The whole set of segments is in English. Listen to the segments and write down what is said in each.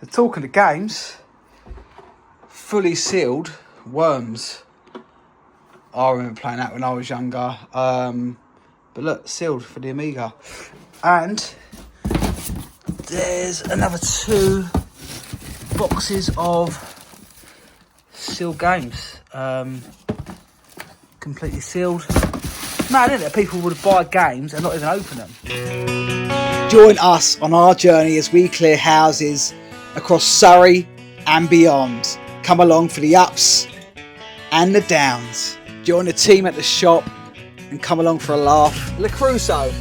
The talk of the games, fully sealed Worms. I remember playing that when I was younger. But look, sealed for the Amiga. And there's another 2 boxes of sealed games. Completely sealed. Mad, isn't it? People would buy games and not even open them. Join us on our journey as we clear houses across Surrey and beyond. Come along for the ups and the downs. Join the team at the shop and come along for a laugh. Le Crusoe.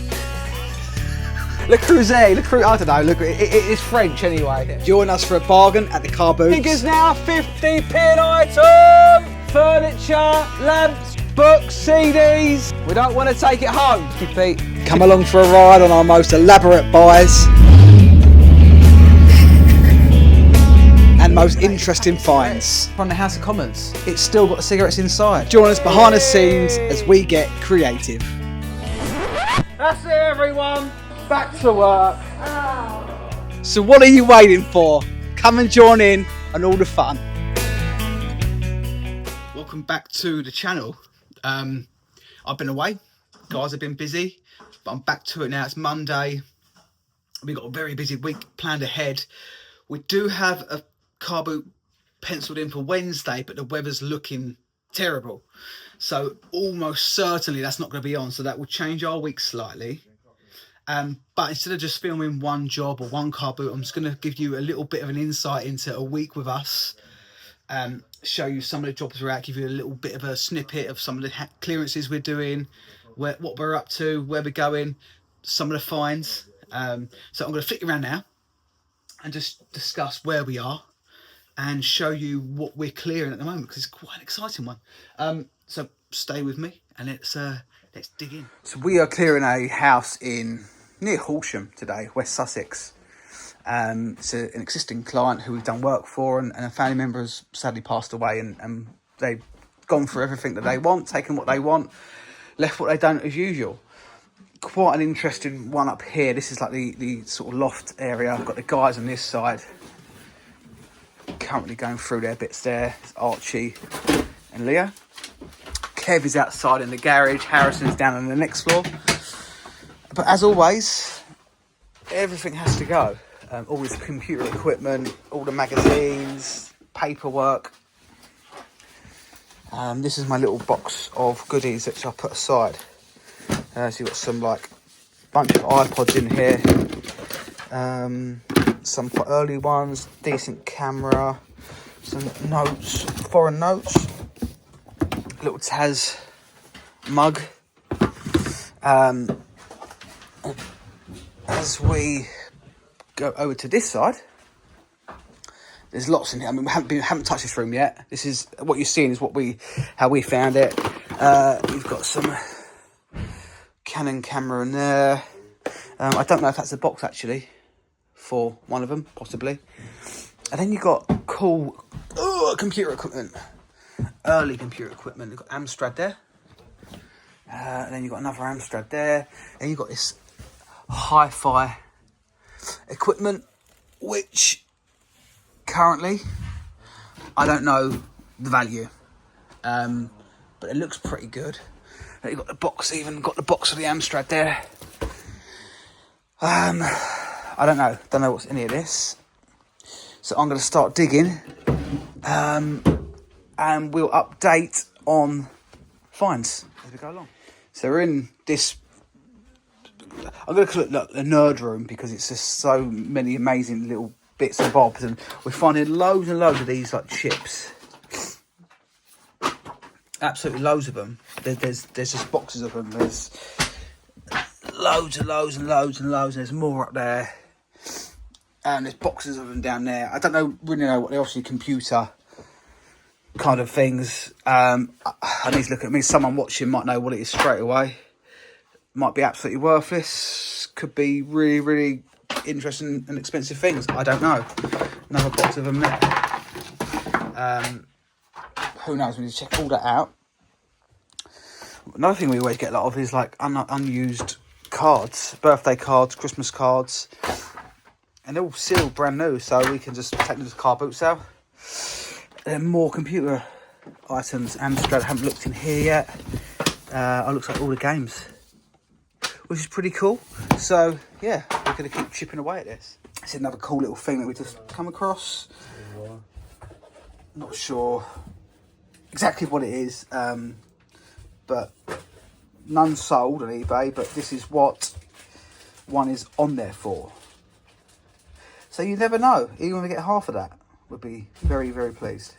Le Creuset. I don't know. Look, it's French anyway. Join us for a bargain at the car booths. Figures now 50p an item. Furniture, lamps, books, CDs. We don't want to take it home. 50 feet. Come along for a ride on our most elaborate buys and most interesting finds. From the House of Commons. It's still got the cigarettes inside. Join us behind the scenes as we get creative. That's it, everyone. Back to work. So what are you waiting for? Come and join in on all the fun. Welcome back to the channel. I've been away. Guys have been busy, but I'm back to it now. It's Monday. We've got a very busy week planned ahead. We do have a car boot penciled in for Wednesday, but the weather's looking terrible. So almost certainly that's not going to be on. So that will change our week slightly. But instead of just filming one job or one car boot, I'm just going to give you a little bit of an insight into a week with us. Show you some of the jobs we're at, give you a little bit of a snippet of some of the clearances we're doing, what we're up to, where we're going, some of the finds. So I'm going to flick you around now and just discuss where we are and show you what we're clearing at the moment, because it's quite an exciting one. So stay with me and let's dig in. So we are clearing a house near Horscham today, West Sussex. It's an existing client who we've done work for, and a family member has sadly passed away, and they've gone for everything that they want, taken what they want, left what they don't as usual. Quite an interesting one up here. This is like the sort of loft area. I've got the guys on this side currently going through their bits there. It's Archie and Leah. Kev is outside in the garage. Harrison's down on the next floor. But as always, everything has to go. All this computer equipment, all the magazines, paperwork. This is my little box of goodies that I put aside. So you've got some bunch of iPods in here. Some quite early ones, decent camera, some notes, foreign notes, little Taz mug. As we go over to this side, there's lots in here. I mean, we haven't touched this room yet. This is what you're seeing is how we found it. You've got some Canon camera in there. I don't know if that's a box actually for one of them, possibly. And then you've got cool computer equipment, early computer equipment. You've got Amstrad there. And then you've got another Amstrad there. And you've got this hi-fi equipment, which currently I don't know the value, but it looks pretty good. You've got the box, even got the box of the Amstrad there. I don't know what's in any of this, so I'm going to start digging, and we'll update on finds as we go along. So we're in this, I'm going to call it the nerd room, because it's just so many amazing little bits and bobs, and we're finding loads and loads of these chips. Absolutely loads of them. There's just boxes of them. There's loads and loads and loads and loads. And there's more up there, and there's boxes of them down there. I don't really know what they're, obviously computer kind of things. I need to look at me. Someone watching might know what it is straight away. Might be absolutely worthless. Could be really, really interesting and expensive things. I don't know. Another box of them there. Who knows? We need to check all that out. Another thing we always get a lot of is unused cards, birthday cards, Christmas cards. And they're all sealed brand new, so we can just take them to the car boot sale. And then more computer items. Amstrad, I haven't looked in here yet. It looks like all the games, which is pretty cool. So yeah, we're going to keep chipping away at this. It's another cool little thing that we just come across. Not sure exactly what it is, but none sold on eBay, but this is what one is on there for. So you never know, even if we get half of that, we'd be very, very pleased.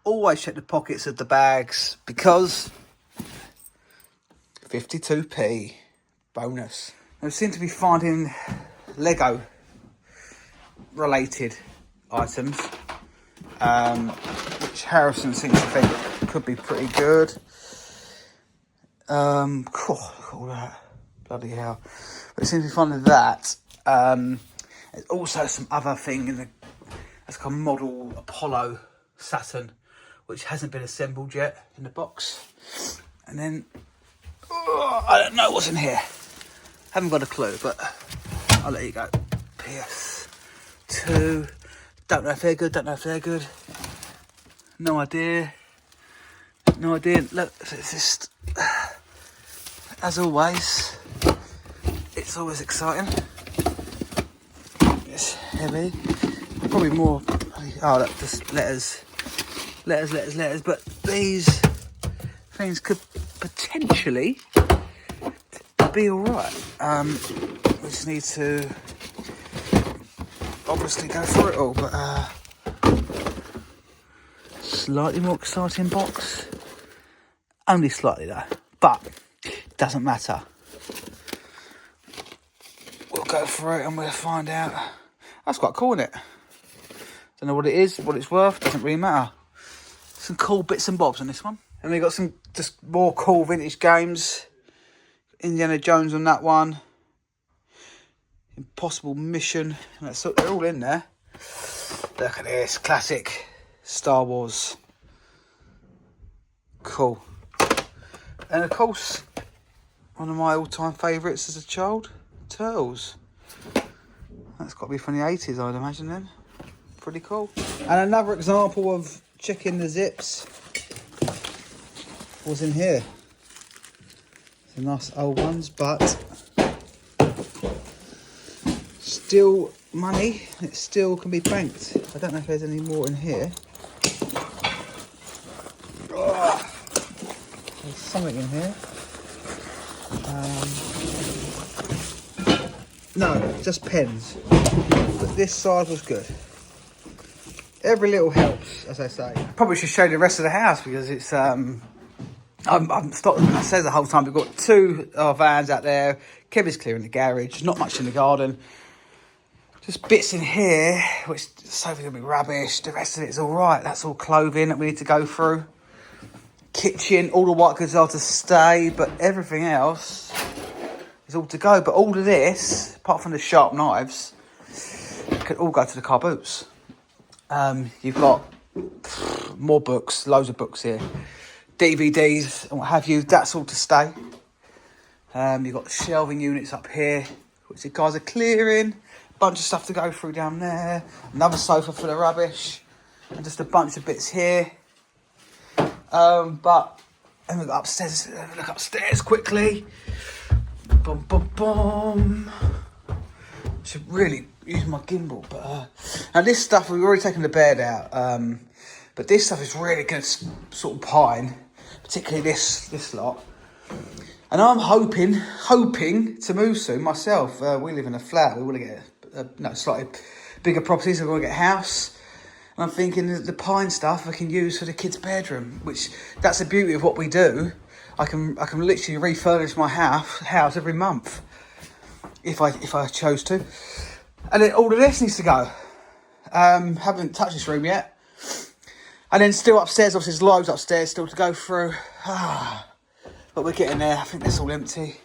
Always check the pockets of the bags, because 52p bonus. Now, we seem to be finding Lego related items, which Harrison seems to think could be pretty good. Cool, look at all that, bloody hell. But it seems to be finding that. There's also some other thing in the, that's called model Apollo Saturn, which hasn't been assembled yet in the box. And then, I don't know what's in here. Haven't got a clue, but I'll let you go. PS2. Don't know if they're good, don't know if they're good. No idea. No idea. Look, it's just, as always, it's always exciting. It's heavy. Probably more, oh look, just letters. But these things could potentially be alright. We just need to obviously go through it all, but slightly more exciting box. Only slightly though, but it doesn't matter. We'll go through it and we'll find out. That's quite cool, isn't it? Don't know what it is, what it's worth, doesn't really matter. Some cool bits and bobs on this one. And we got some just more cool vintage games. Indiana Jones on that one. Impossible Mission. They're all in there. Look at this, classic Star Wars. Cool. And of course, one of my all-time favourites as a child, Turtles. That's got to be from the 80s, I'd imagine then. Pretty cool. And another example of checking the zips was in here. Some nice old ones, but still money. It still can be banked. I don't know if there's any more in here. Oh, there's something in here. No, just pens. But this side was good. Every little helps, as I say. Probably should show you the rest of the house, because it's I'm stopped. I say the whole time we've got two vans out there. Kevin's clearing the garage. Not much in the garden. Just bits in here, which Sophie's gonna be rubbish. The rest of it's all right. That's all clothing that we need to go through. Kitchen, all the white goods are to stay, but everything else is all to go. But all of this, apart from the sharp knives, could all go to the car boots. You've got more books, loads of books here, DVDs and what have you. That's all to stay. You've got shelving units up here, which the guys are clearing. Bunch of stuff to go through down there. Another sofa full of rubbish, and just a bunch of bits here. And we got upstairs. Look upstairs quickly. Boom, boom, boom. Should really use my gimbal, but and this stuff we've already taken the bed out. But this stuff is really good, sort of pine, particularly this lot. And I'm hoping to move soon myself. We live in a flat. We want to get slightly bigger properties. So we want to get a house. And I'm thinking that the pine stuff I can use for the kids' bedroom, which that's the beauty of what we do. I can literally refurnish my house every month if I chose to. And then all of this needs to go. Haven't touched this room yet. And then still upstairs, obviously there's loads upstairs still to go through. But we're getting there. I think that's all empty.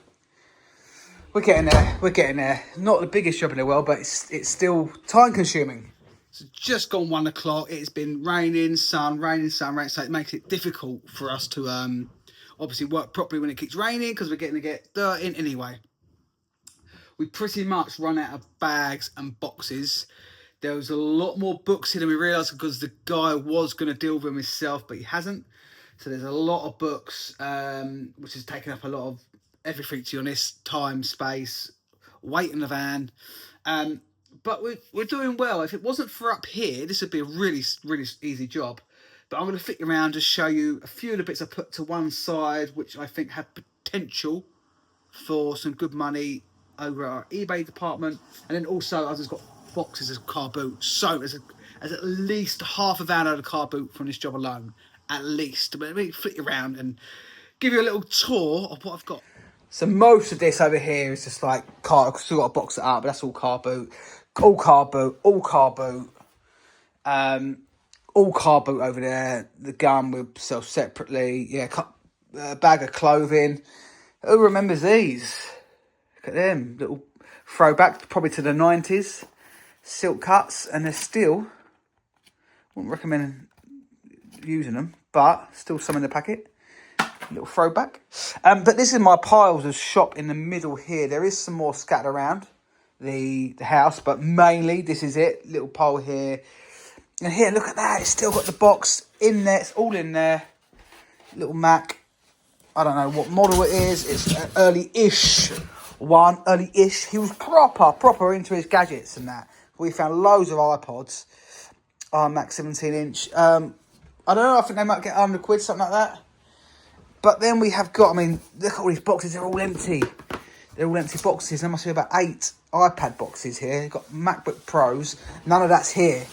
We're getting there. Not the biggest job in the world, but it's still time consuming. It's just gone 1 o'clock. It's been raining, sun, so it makes it difficult for us to obviously work properly when it keeps raining, because we're getting to get dirt in anyway. we pretty much run out of bags and boxes. There was a lot more books here than we realised, because the guy was going to deal with them himself, but he hasn't. So there's a lot of books, which has taken up a lot of everything, to be honest, time, space, weight in the van. But we're doing well. If it wasn't for up here, this would be a really, really easy job. But I'm going to fit you around, just show you a few of the bits I put to one side, which I think have potential for some good money over our eBay department. And then also I've just got boxes of car boot. So there's at least half a van out of car boot from this job alone. At least. But let me flip you around and give you a little tour of what I've got. So most of this over here is just like car, I've still got to box it up, but that's all car boot. All car boot, all car boot. All car boot over there. The gun we sell separately. Yeah, a bag of clothing. Who remembers these? Look at them. Little throwback probably to the 90s. Silk cuts, and they're still, wouldn't recommend using them, but still some in the packet. Little throwback. But this is my piles of shop in the middle here. There is some more scattered around the house, but mainly this is it. Little pile here. And here, look at that. It's still got the box in there. It's all in there. Little Mac. I don't know what model it is. It's an early-ish one. Early-ish. He was proper into his gadgets and that. We found loads of iPods. Mac 17-inch. I don't know. I think they might get 100 quid, something like that. But then we have got, I mean, look at all these boxes. They're all empty. They're all empty boxes. There must be about 8 iPad boxes here. You've got MacBook Pros. None of that's here.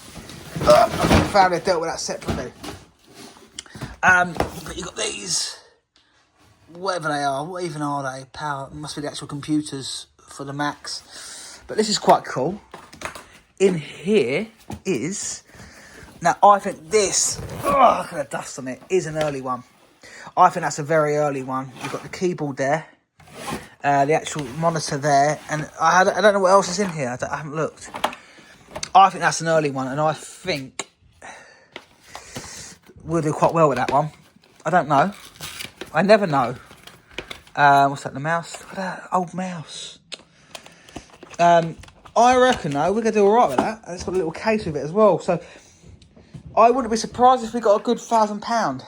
I found they dealt with that separately. But you've got these. Whatever they are. What even are they? Power. Must be the actual computers for the Macs. But this is quite cool. In here is... Now, I think this... Oh, look at the dust on it. Is an early one. I think that's a very early one. You've got the keyboard there. The actual monitor there. And I don't know what else is in here. I haven't looked. I think that's an early one. And I think we'll do quite well with that one. I don't know. I never know. What's that, the mouse? Look at that old mouse. I reckon, though, we're going to do all right with that. And it's got a little case with it as well. So I wouldn't be surprised if we got a good £1,000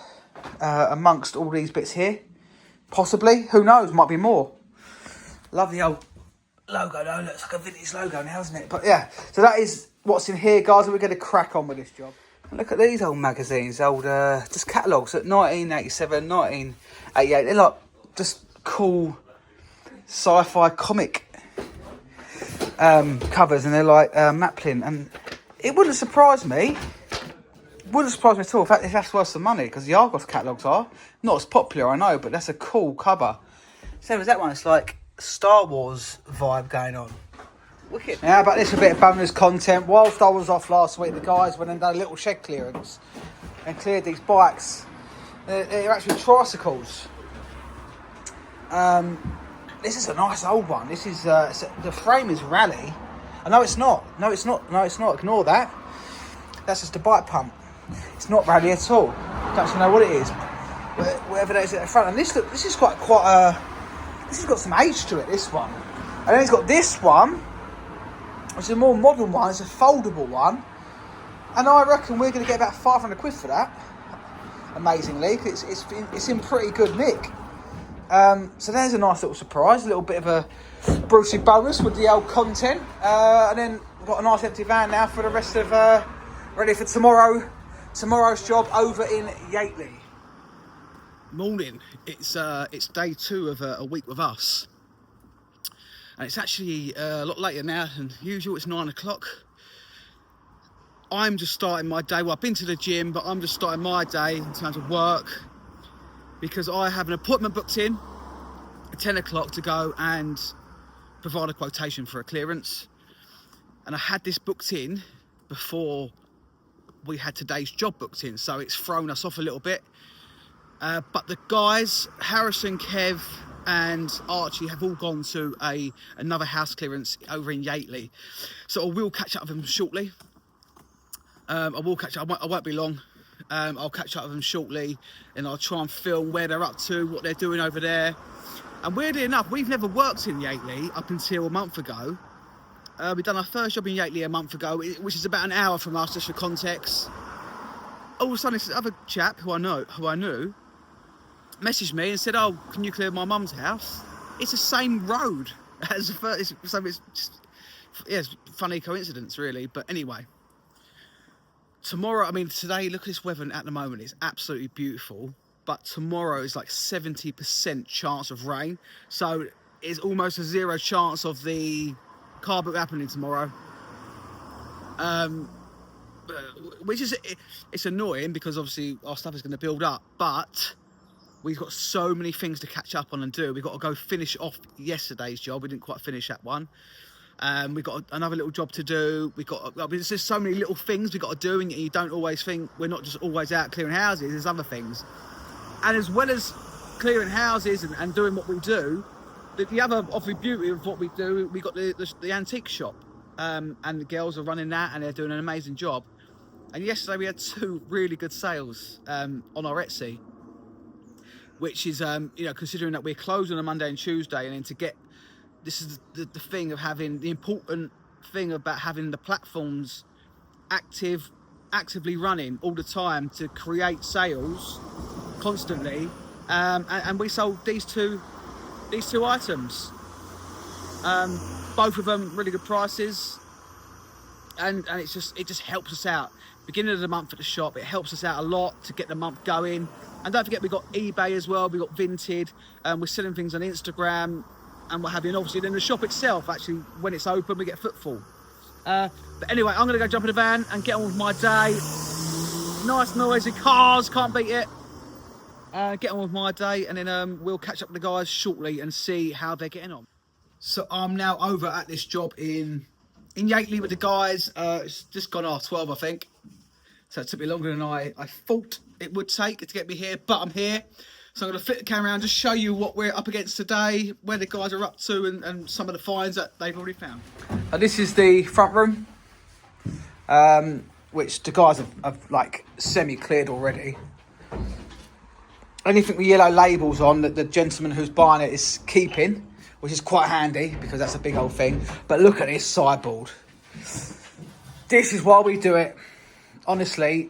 amongst all these bits here. Possibly. Who knows? Might be more. Love the old logo, though. Looks like a vintage logo now, doesn't it? But yeah, so that is what's in here, guys. And we're going to crack on with this job. And look at these old magazines, old just catalogues at 1987, 1988. They're like just cool sci-fi comic covers, and they're like Maplin. And it wouldn't surprise me. Wouldn't surprise me at all. In fact, if that's worth some money, because the Argos catalogues are not as popular, I know, but that's a cool cover. Same as that one. It's like Star Wars vibe going on. Wicked. Now, how about this, a bit of bonus content. Whilst I was off last week, the guys went and done a little shed clearance and cleared these bikes. They're actually tricycles. This is a nice old one. This is the frame is rally. No, it's not. No, it's not. No, it's not. Ignore that. That's just a bike pump. It's not rally at all. Don't actually know what it is. Whatever that is at the front. And this is quite this has got some age to it, this one. And then it's got this one, which is a more modern one. It's a foldable one. And I reckon we're going to get about 500 quid for that. Amazingly. It's in pretty good nick. So there's a nice little surprise. A little bit of a Brucey bonus with the old content. And then we've got a nice empty van now for the rest of... ready for tomorrow's job over in Yatley. Morning. It's day 2 of a week with us, and it's actually a lot later now than usual. It's 9 o'clock. I'm just starting my day. Well, I've been to the gym, but I'm just starting my day in terms of work, because I have an appointment booked in at 10 o'clock to go and provide a quotation for a clearance. And I had this booked in before we had today's job booked in, so it's thrown us off a little bit. But the guys, Harrison, Kev and Archie, have all gone to another house clearance over in Yatley. So I will catch up with them shortly. I will catch up. I won't be long. I'll catch up with them shortly, and I'll try and film where they're up to, what they're doing over there. And weirdly enough, we've never worked in Yatley up until a month ago. We've done our first job in Yatley a month ago, which is about an hour from us, just for context. All of a sudden, this other chap who I knew, messaged me and said, "Oh, can you clear my mum's house?" It's the same road as the first. So it's just, yeah, it's a funny coincidence, really. But anyway, tomorrow, I mean, today, look at this weather at the moment. It's absolutely beautiful. But tomorrow is like 70% chance of rain. So it's almost a 0 chance of the car boot happening tomorrow. Which is, it's annoying because obviously our stuff is going to build up. But we've got so many things to catch up on and do. We've got to go finish off yesterday's job. We didn't quite finish that one. We've got another little job to do. There's just so many little things we've got to do, and you don't always think we're not just always out clearing houses. There's other things. And as well as clearing houses and doing what we do, the other obviously beauty of what we do, we got the antique shop, and the girls are running that, and they're doing an amazing job. And yesterday we had 2 really good sales on our Etsy, which is considering that we're closed on a Monday and Tuesday, and then to get this is the thing of having the important thing about having the platforms actively running all the time to create sales constantly, and we sold these two items, both of them really good prices, and it just helps us out. Beginning of the month at the shop, it helps us out a lot to get the month going. And don't forget, we've got eBay as well, we've got Vinted, we're selling things on Instagram and what have you. And obviously then the shop itself, actually, when it's open, we get footfall. But anyway, I'm gonna go jump in the van and get on with my day. Nice noisy cars, can't beat it. Get on with my day, and then we'll catch up with the guys shortly and see how they're getting on. So I'm now over at this job in Yatley with the guys. It's just gone half 12, I think. So it took me longer than I thought it would take to get me here, but I'm here. So I'm going to flip the camera around, just show you what we're up against today, where the guys are up to, and some of the finds that they've already found. This is the front room, which the guys have like semi-cleared already. Anything with yellow labels on that the gentleman who's buying it is keeping, which is quite handy because that's a big old thing. But look at this sideboard. This is why we do it. Honestly,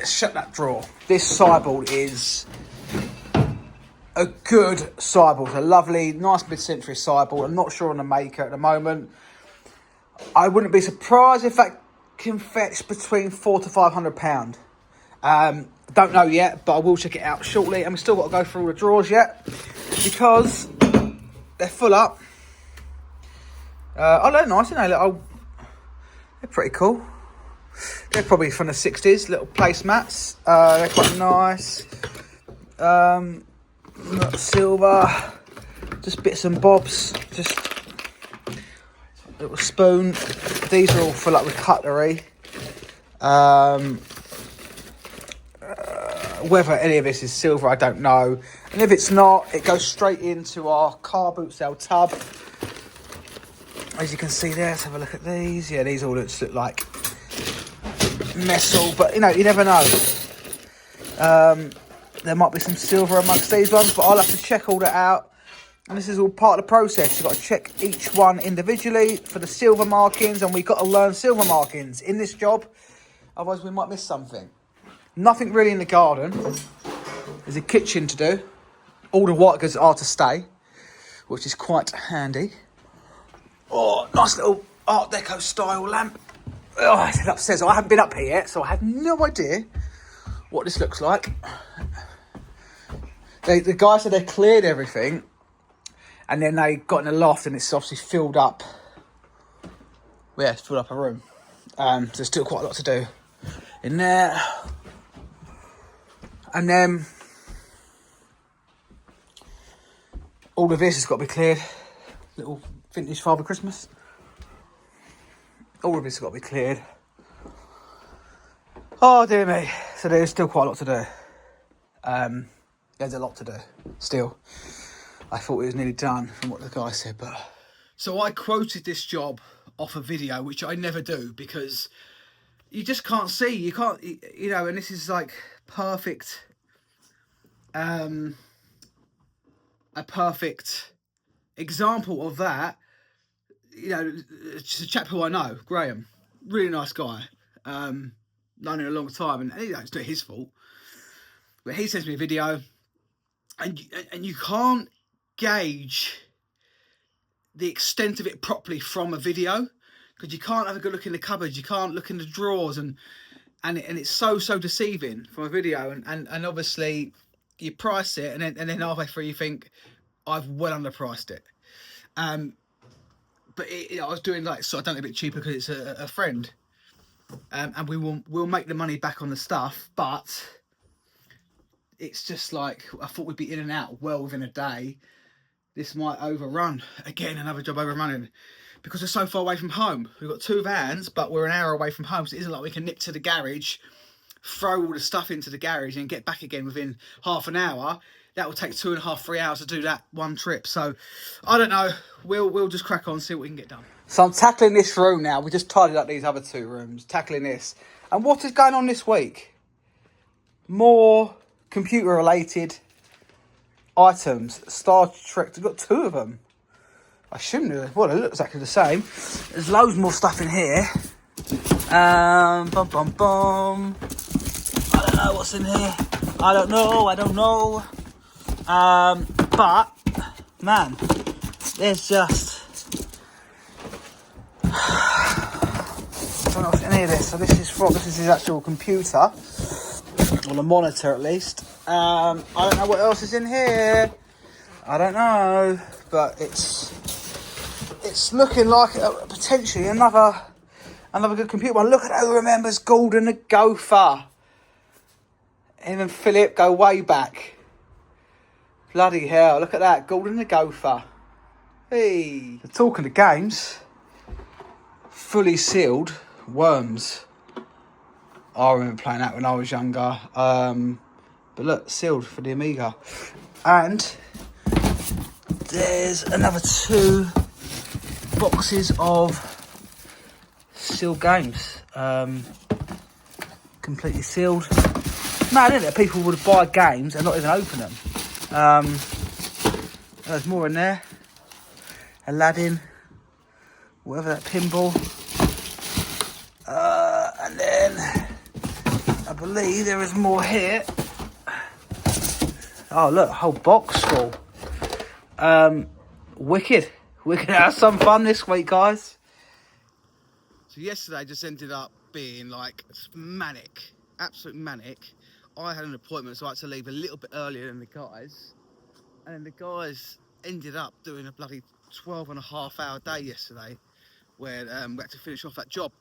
shut that drawer. This sideboard is a good sideboard. A lovely, nice mid-century sideboard. I'm not sure on the maker at the moment. I wouldn't be surprised if that can fetch between £400 to £500. Don't know yet, but I will check it out shortly. And we've still got to go through all the drawers yet because they're full up. Oh, they're nice, aren't they? They're pretty cool. They're probably from the 60s, little placemats. They're quite nice. Not silver, just bits and bobs. Just a little spoon. These are all full up with cutlery. Whether any of this is silver, I don't know. And if it's not, it goes straight into our car boot sale tub. As you can see there, let's have a look at these. Yeah, these all look like metal, but you never know. There might be some silver amongst these ones, but I'll have to check all that out. And this is all part of the process. You've got to check each one individually for the silver markings, and we've got to learn silver markings in this job. Otherwise, we might miss something. Nothing really in the garden. There's a kitchen to do. All the white goods are to stay, which is quite handy. Oh, nice little Art Deco style lamp. Oh, it's upstairs. I haven't been up here yet, so I have no idea what this looks like. The guy said they cleared everything, and then they got in the loft, and it's obviously filled up. Well, yeah, it's filled up a room. There's still quite a lot to do in there. And then all of this has got to be cleared. Little vintage Father Christmas. All of this has got to be cleared. Oh dear me. So there's still quite a lot to do. There's a lot to do still. I thought it was nearly done from what the guy said, but... So I quoted this job off a video, which I never do, because you just can't see. You can't, and this is like perfect. I a perfect example of that. You know, it's a chap who I know, Graham, really nice guy, known him a long time, and you know, it's not his fault. But he sends me a video, and you can't gauge the extent of it properly from a video, because you can't have a good look in the cupboards, you can't look in the drawers, and it's so deceiving from a video, and obviously you price it, and then halfway through you think, I've well underpriced it. But I was doing like, so I done it a bit cheaper because it's a friend, and we'll make the money back on the stuff, but it's just like, I thought we'd be in and out well within a day. This might overrun. Again, another job overrunning, because we're so far away from home. We've got 2 vans, but we're an hour away from home, so it isn't like we can nip to the garage, throw all the stuff into the garage and get back again within half an hour. That will take 2.5, 3 hours to do that one trip. So I don't know, we'll just crack on, see what we can get done. So I'm tackling this room now. We just tidied up these other 2 rooms, tackling this. And what is going on this week? More computer related items. Star Trek, we've got 2 of them. I shouldn't have. Well, they look exactly the same. There's loads more stuff in here. I don't know what's in here. I don't know. But man, there's just I don't know what's in any of this. So this is his actual computer, or the monitor at least. I don't know what else is in here. I don't know, but it's looking like potentially another good computer one. Look at who remembers Gordon the Gopher. Him and Philip go way back. Bloody hell, look at that, Gordon the Gopher. Hey. Talking of games, fully sealed Worms. I remember playing that when I was younger. But look, sealed for the Amiga. And there's another 2 boxes of sealed games. Completely sealed. Mad, isn't it? People would buy games and not even open them. There's more in there. Aladdin, whatever, that pinball. And then I believe there is more here. Oh look, a whole box full. Wicked. We're going to have some fun this week, guys. So yesterday just ended up being like manic, absolute manic. I had an appointment, so I had to leave a little bit earlier than the guys. And then the guys ended up doing a bloody 12.5-hour day yesterday, where we had to finish off that job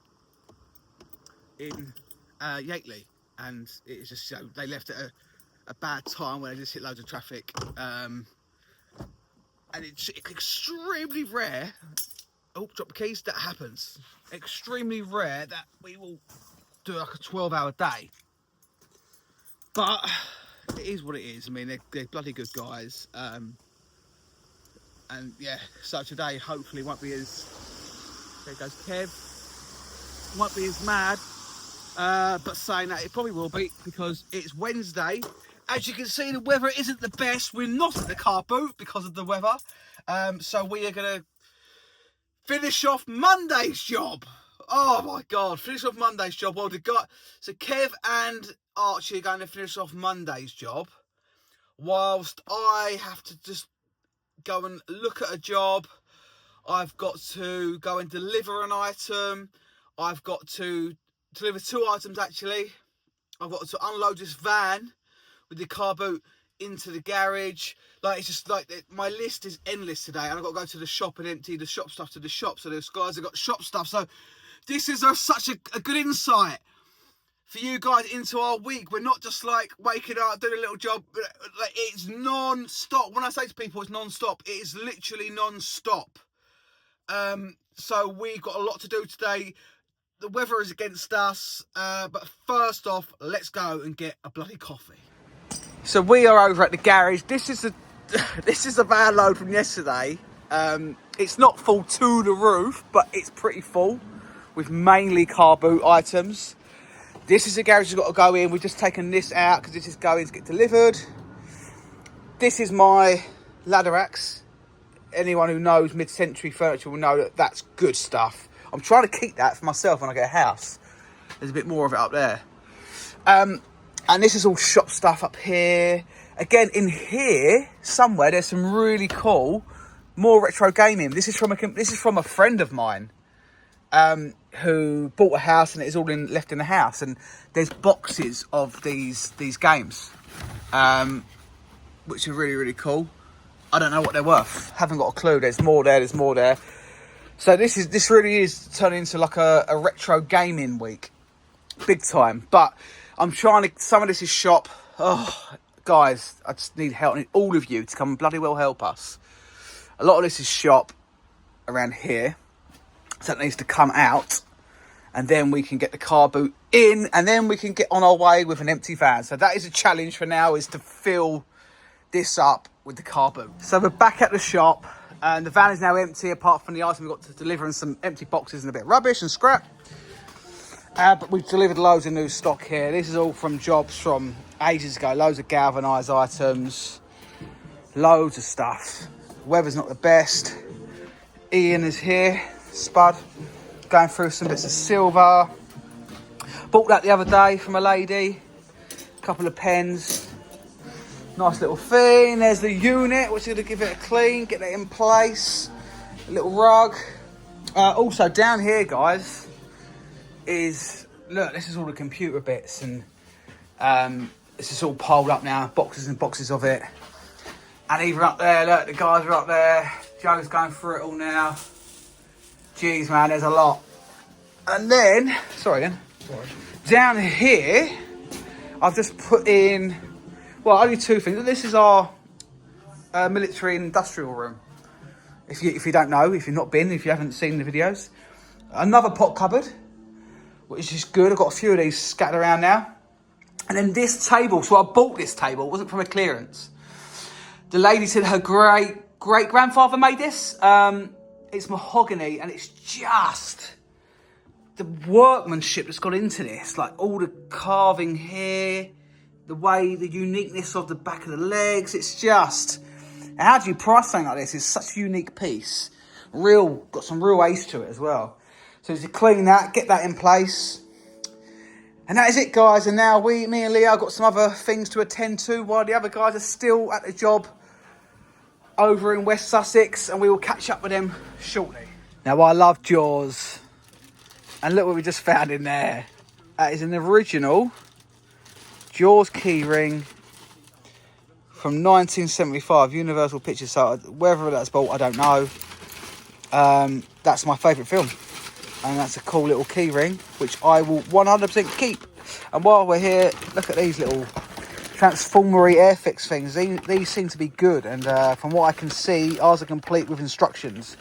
in Yatley. And it was just, you know, they left at a bad time where they just hit loads of traffic. And it's extremely rare. Oh, drop the keys. That happens. Extremely rare that we will do like a 12-hour day. But it is what it is. I mean, they're bloody good guys. And yeah, so today hopefully won't be as, there goes Kev, won't be as mad. But saying that, it probably will be, because it's Wednesday. As you can see, the weather isn't the best. We're not at the car boot because of the weather. So we are going to finish off Monday's job. Oh my God, finish off Monday's job. Well, so Kev and Archie are going to finish off Monday's job, whilst I have to just go and look at a job. I've got to go and deliver an item. I've got to deliver 2 items actually. I've got to unload this van with the car boot into the garage. Like, it's just like, my list is endless today, and I've got to go to the shop and empty the shop stuff to the shop. So those guys have got shop stuff. So this is such a good insight for you guys into our week. We're not just like waking up, doing a little job. Like, it's non-stop. When I say to people it's non-stop, it is literally non-stop. So we've got a lot to do today. The weather is against us, but first off, let's go and get a bloody coffee. So we are over at the garage. This is a van load from yesterday. It's not full to the roof, but it's pretty full with mainly car boot items. This is a garage that's got to go in. We've just taken this out because this is going to get delivered. This is my ladder axe. Anyone who knows mid-century furniture will know that that's good stuff. I'm trying to keep that for myself when I get a house. There's a bit more of it up there. And this is all shop stuff up here. Again, in here somewhere, there's some really cool, more retro gaming. This is from a friend of mine who bought a house, and it is all left in the house. And there's boxes of these games, which are really, really cool. I don't know what they're worth. Haven't got a clue. There's more there. There's more there. So this really is turning into like a retro gaming week, big time. But I'm trying to. Some of this is shop. Oh, guys, I just need help. I need all of you to come and bloody well help us. A lot of this is shop around here, so it needs to come out, and then we can get the car boot in, and then we can get on our way with an empty van. So that is a challenge for now, is to fill this up with the car boot. So we're back at the shop, and the van is now empty apart from the item we've got to deliver, and some empty boxes and a bit of rubbish and scrap. But we've delivered loads of new stock here. This is all from jobs from ages ago. Loads of galvanised items, loads of stuff. Weather's not the best. Ian is here, Spud, going through some bits of silver. Bought that the other day from a lady. A couple of pens. Nice little thing. There's the unit, which is going to give it a clean, get it in place. A little rug. Also down here, guys, is, look, this is all the computer bits, and this is all piled up now, boxes and boxes of it. And even up there, look, the guys are up there. Joe's going through it all now. Jeez, man, there's a lot. And then, sorry again, down here, I've just put in, well, only two things. This is our military and industrial room. If you don't know, if you've not been, if you haven't seen the videos. Another pot cupboard, which is good. I've got a few of these scattered around now. And then this table. So I bought this table. It wasn't from a clearance. The lady said her great-grandfather made this. It's mahogany, and it's just the workmanship that's gone into this. Like all the carving here, the uniqueness of the back of the legs. It's just, how do you price something like this? It's such a unique piece. Got some real ace to it as well. So to clean that, get that in place. And that is it, guys. And now me and Leo got some other things to attend to while the other guys are still at the job over in West Sussex, and we will catch up with them shortly. Now, I love Jaws. And look what we just found in there. That is an original Jaws keyring from 1975, Universal Pictures. So whether that's bought, I don't know. That's my favourite film. And that's a cool little keyring, which I will 100% keep. And while we're here, look at these little transformery airfix things. These seem to be good. And from what I can see, ours are complete with instructions.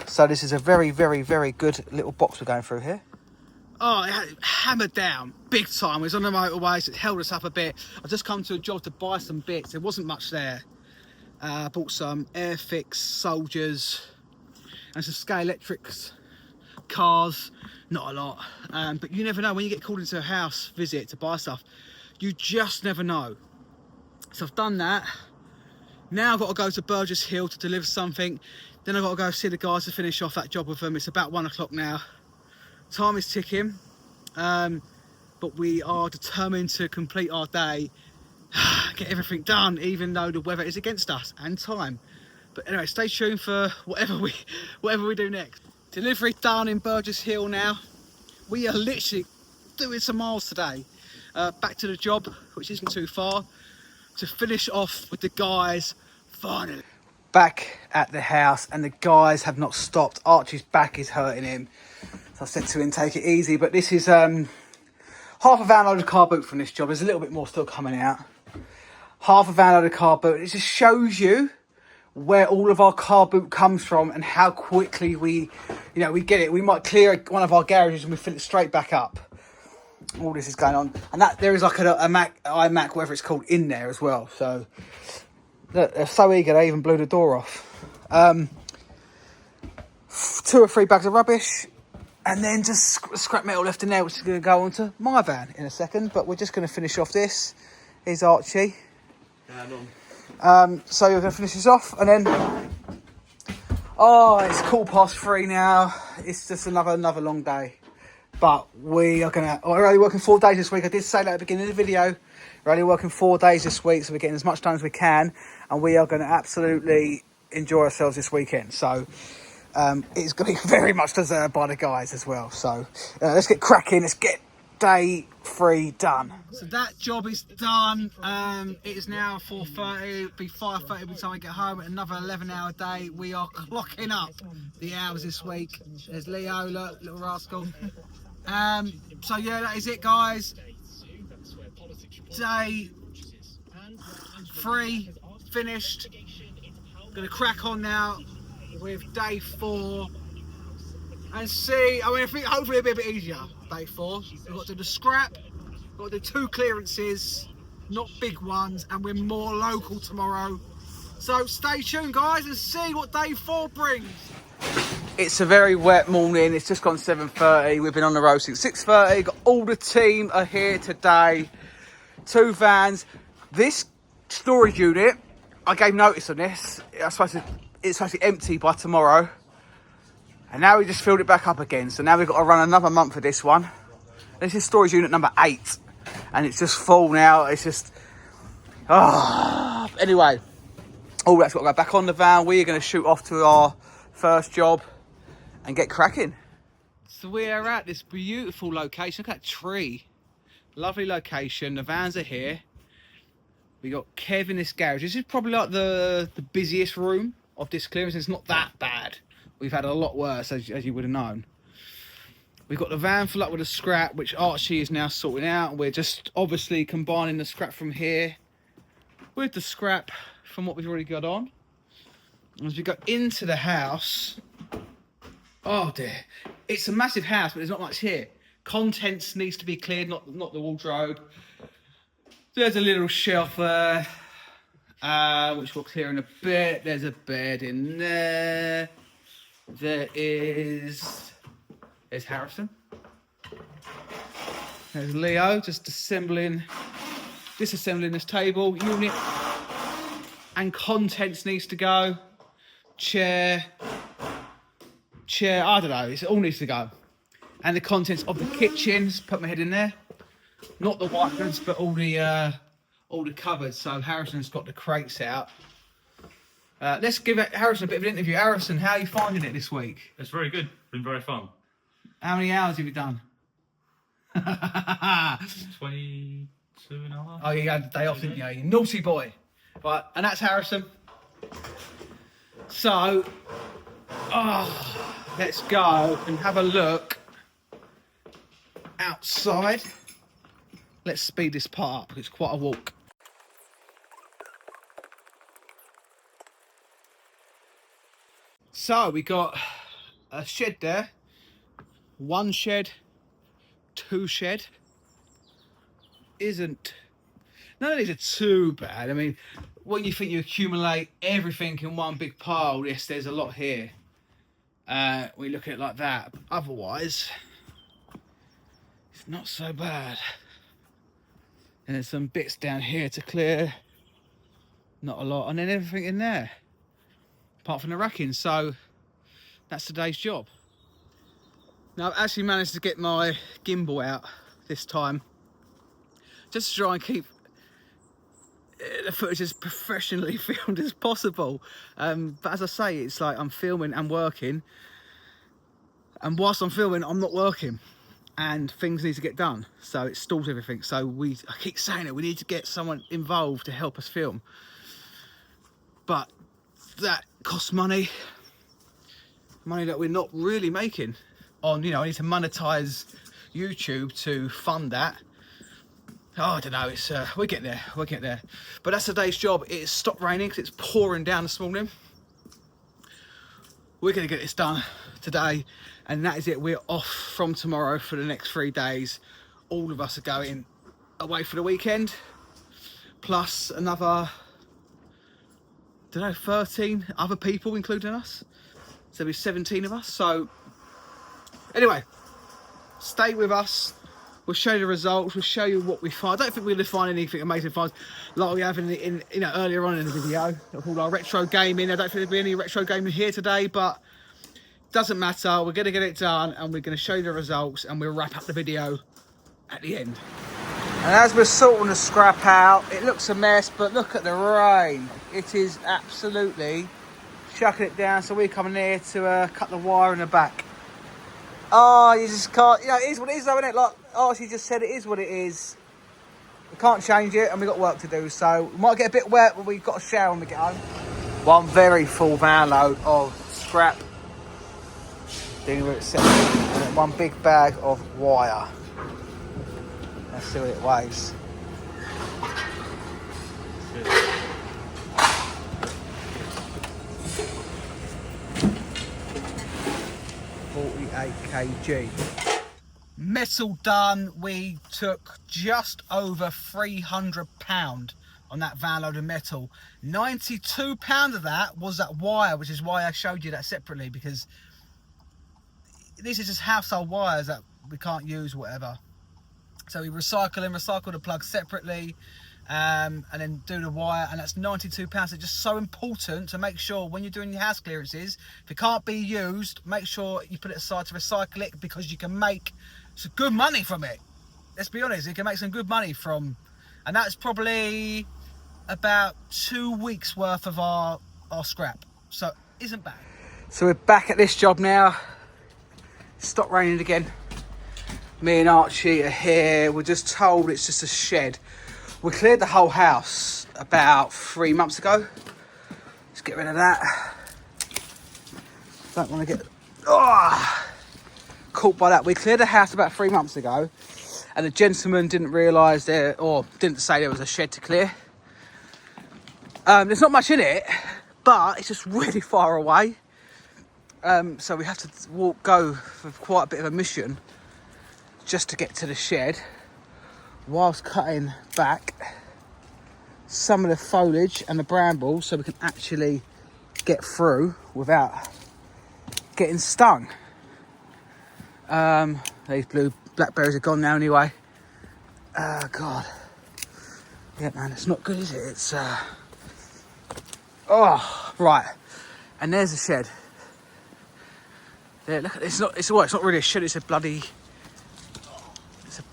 So this is a very, very, very good little box we're going through here. Oh, it had hammered down big time. It was on the motorway, so it held us up a bit. I've just come to a job to buy some bits. There wasn't much there. I bought some Airfix soldiers and some Scale Electrics cars. Not a lot, but you never know when you get called into a house visit to buy stuff. You just never know. So I've done that. Now I've got to go to Burgess Hill to deliver something. Then I've got to go see the guys to finish off that job with them. It's about 1 o'clock now. Time is ticking, but we are determined to complete our day, get everything done, even though the weather is against us and time. But anyway, stay tuned for whatever we do next. Delivery done in Burgess Hill now. We are literally doing some miles today. Back to the job, which isn't too far, to finish off with the guys finally. Back at the house, and the guys have not stopped. Archie's back is hurting him. So I said to him, take it easy. But this is half a van load of car boot from this job. There's a little bit more still coming out. Half a van load of car boot. It just shows you where all of our car boot comes from and how quickly we get it. We might clear one of our garages and we fill it straight back up. All this is going on. And that there is like a iMac, whatever it's called, in there as well. So look, they're so eager they even blew the door off. 2 or 3 bags of rubbish. And then just scrap metal left in there, which is going to go onto my van in a second. But we're just going to finish off this. Here's Archie. So we're going to finish this off, and then, oh, it's 3:15 now. It's just another long day. But we're only working 4 days this week. I did say that at the beginning of the video. We're only working 4 days this week, so we're getting as much done as we can, and we are going to absolutely enjoy ourselves this weekend. So it's going to be very much deserved by the guys as well. So let's get cracking. Let's get day 3 done. So that job is done. It is now 4:30. It'll be 5:30 by the time I get home. Another 11-hour day. We are clocking up the hours this week. There's Leo, look, little rascal. So yeah, that is it, guys. Day 3 finished. Gonna crack on now with day 4 and see. I think hopefully it'll be a bit easier. Day 4. We've got to do the scrap. We've got to do 2 clearances, not big ones, and we're more local tomorrow. So stay tuned, guys, and see what day 4 brings. It's a very wet morning. It's just gone 7:30. We've been on the road since 6:30. Got all the team are here today. 2 vans. This storage unit, I gave notice on this. It's supposed to be empty by tomorrow. And now we just filled it back up again. So now we've got to run another month of this one. This is storage unit number 8. And it's just full now. It's just... Anyway. All that's got to go back on the van. We are going to shoot off to our first job and get cracking. So we are at this beautiful location. Look at that tree. Lovely location. The vans are here. We got Kev in this garage. This is probably like the busiest room of this clearance. It's not that bad. We've had a lot worse, as you would have known. We've got the van full up with the scrap, which Archie is now sorting out. We're just obviously combining the scrap from here with the scrap from what we've already got on. As we go into the house, oh dear, it's a massive house, but there's not much here. Contents needs to be cleared, not the wardrobe. There's a little shelf there, which we'll clear in a bit. There's a bed in there. There's Harrison. There's Leo, just disassembling this table unit. And contents needs to go. Chair, I don't know, it all needs to go. And the contents of the kitchen, just put my head in there. Not the white goods, but all the cupboards. So Harrison's got the crates out. Let's give Harrison a bit of an interview. Harrison, how are you finding it this week? It's very good. Been very fun. How many hours have you done? 22 and a half. Oh, you had the day off, didn't you? You naughty boy. Right, and that's Harrison. So, let's go and have a look outside. Let's speed this part up, it's quite a walk. So we got a shed there, 1 shed, 2 shed. None of these are too bad. I mean, when you think you accumulate everything in one big pile, yes, there's a lot here. We look at it like that. But otherwise, it's not so bad. And there's some bits down here to clear. Not a lot. And then everything in there. Apart from the racking. So that's today's job. Now I've actually managed to get my gimbal out this time. Just to try and keep the footage as professionally filmed as possible. But as I say, it's like I'm filming and working. And whilst I'm filming, I'm not working. And things need to get done. So it stalls everything. So I keep saying it, we need to get someone involved to help us film. But that costs money. Money that we're not really making. I need to monetize YouTube to fund that. Oh, I don't know, it's we'll get there. But that's today's job. It's stopped raining because it's pouring down this morning. We're going to get this done today, and that is it. We're off from tomorrow for the next 3 days. All of us are going away for the weekend, plus another, 13 other people, including us. So there'll be 17 of us. So anyway, stay with us. We'll show you the results. We'll show you what we find. I don't think we're going to find anything amazing finds like we have in you know, earlier on in the video of all our retro gaming. I don't think there'll be any retro gaming here today, but doesn't matter. We're going to get it done, and we're going to show you the results, and we'll wrap up the video at the end. And as we're sorting the scrap out, it looks a mess, but look at the rain. It is absolutely chucking it down, so we're coming here to cut the wire in the back. Oh, you just can't, you know, it is what it is though, isn't it? Like Archie just said, it is what it is. We can't change it, and we've got work to do, so we might get a bit wet, but we've got a shower when we get home. One very full van load of scrap, dealing with it separately, and then one big bag of wire. Let's see what it weighs. kg. Metal done. We took just over £300 on that van load of metal. £92 of that was that wire, which is why I showed you that separately, because these are just household wires that we can't use, whatever. So we recycle the plugs separately, and then do the wire, and that's £92. It's just so important to make sure when you're doing your house clearances, if it can't be used, make sure you put it aside to recycle it, because you can make some good money from it. Let's be honest, you can make some good money from, and that's probably about 2 weeks worth of our scrap, so it isn't bad. So we're back at this job now. It's stopped raining again. Me and Archie are here. We're just told it's just a shed. We cleared the whole house about 3 months ago. Let's get rid of that. Don't want to get caught by that. We cleared the house about 3 months ago, and the gentleman didn't realise there, or didn't say there was a shed to clear. There's not much in it, but it's just really far away. So we have to go for quite a bit of a mission just to get to the shed, whilst cutting back some of the foliage and the brambles so we can actually get through without getting stung. These blue blackberries are gone now anyway. God. Yeah, man, it's not good, is it? It's, oh, right. And there's the shed. There, look at it's not really a shed, it's a bloody,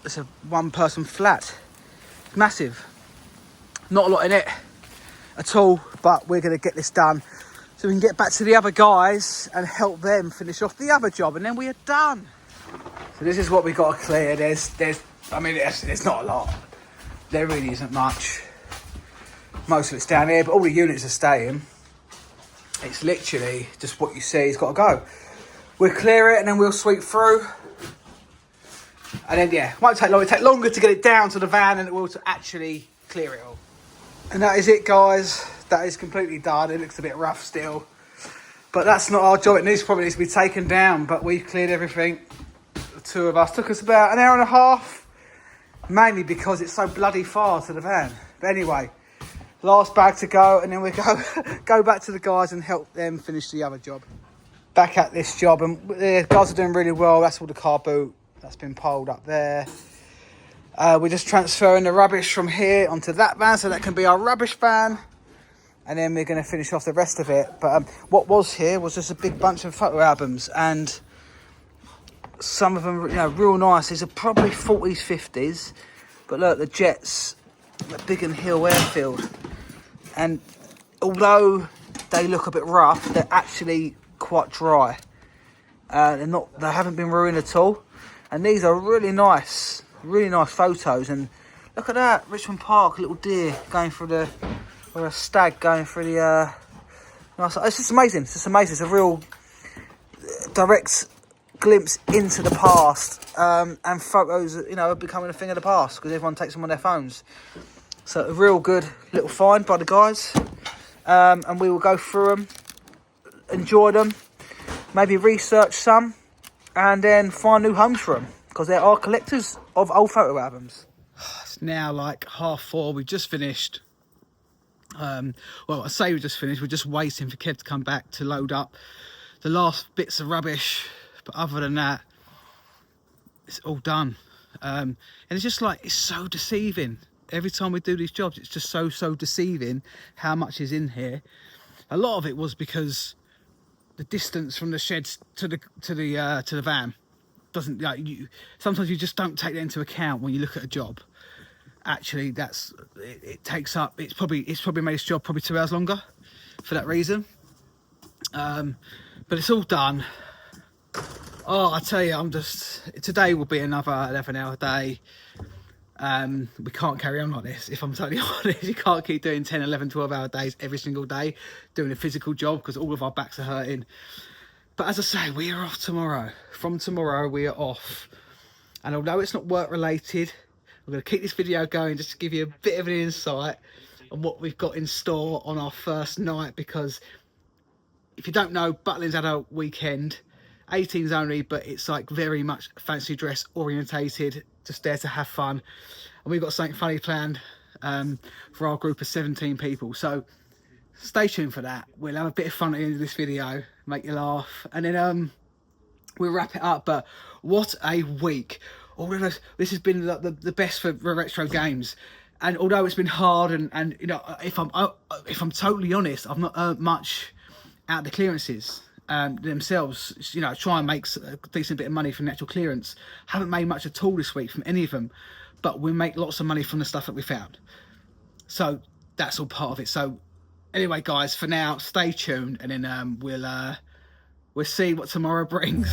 it's a one-person flat. Massive. Not a lot in it at all, but we're going to get this done so we can get back to the other guys and help them finish off the other job, and then we are done. So this is what we got to clear. I mean, there's not a lot. There really isn't much. Most of it's down here, but all the units are staying. It's literally just what you see. It's got to go. We'll clear it and then we'll sweep through. And then, yeah, it won't take long. It'll take longer to get it down to the van than it will to actually clear it all. And that is it, guys. That is completely done. It looks a bit rough still, but that's not our job. It probably needs to be taken down, but we've cleared everything. The two of us. Took us about an hour and a half, mainly because it's so bloody far to the van. But anyway, last bag to go, and then we go back to the guys and help them finish the other job. Back at this job, and the guys are doing really well. That's all the car boot that's been piled up there. We're just transferring the rubbish from here onto that van, so that can be our rubbish van, and then we're going to finish off the rest of it. But what was here was just a big bunch of photo albums, and some of them, you know, real nice. These are probably 40s, 50s, but look, the Jets, the Biggin Hill airfield, and although they look a bit rough, they're actually quite dry. They haven't been ruined at all, and these are really nice photos. And look at that, Richmond Park, a little deer going through or a stag going through the nice. It's just amazing. It's a real direct glimpse into the past, and photos, you know, are becoming a thing of the past because everyone takes them on their phones. So a real good little find by the guys, and we will go through them, enjoy them, maybe research some, and then find new homes for them, because there are collectors of old photo albums. It's now like 4:30. We've just finished. Well, I say we just finished. We're just waiting for Kev to come back to load up the last bits of rubbish. But other than that, it's all done. And it's just like, it's so deceiving. Every time we do these jobs, it's just so deceiving how much is in here. A lot of it was because the distance from the sheds to the van doesn't, like, sometimes you just don't take that into account when you look at a job. Actually, it takes up, it's probably made this job probably 2 hours longer for that reason. But it's all done. Oh, I tell you, today will be another 11-hour day. We can't carry on like this, if I'm totally honest. You can't keep doing 10, 11, 12-hour days every single day doing a physical job, because all of our backs are hurting. But as I say, we are off tomorrow. From tomorrow, we are off. And although it's not work related, I'm going to keep this video going just to give you a bit of an insight on what we've got in store on our first night. Because if you don't know, Butlins had a weekend, 18s only, but it's like very much fancy dress orientated, just there to have fun. And we've got something funny planned for our group of 17 people. So stay tuned for that. We'll have a bit of fun at the end of this video, make you laugh, and then we'll wrap it up. But what a week. This has been the best for retro games. And although it's been hard, and you know, if I'm totally honest, I've not earned much out of the clearances themselves. You know, try and make a decent bit of money from the actual clearance. Haven't made much at all this week from any of them, but we make lots of money from the stuff that we found. So that's all part of it. So anyway, guys, for now, stay tuned, and then we'll see what tomorrow brings.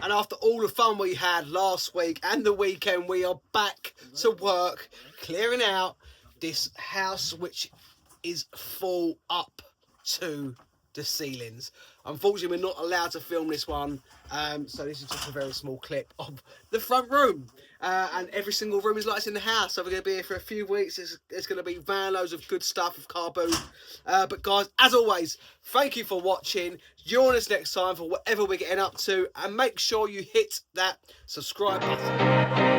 And after all the fun we had last week and the weekend, we are back to work clearing out this house, which is full up to the ceilings. Unfortunately, we're not allowed to film this one, so this is just a very small clip of the front room. And every single room is like this in the house, so we're going to be here for a few weeks. There's going to be van loads of good stuff with car boot. But guys, as always, thank you for watching. Join us next time for whatever we're getting up to, and make sure you hit that subscribe button.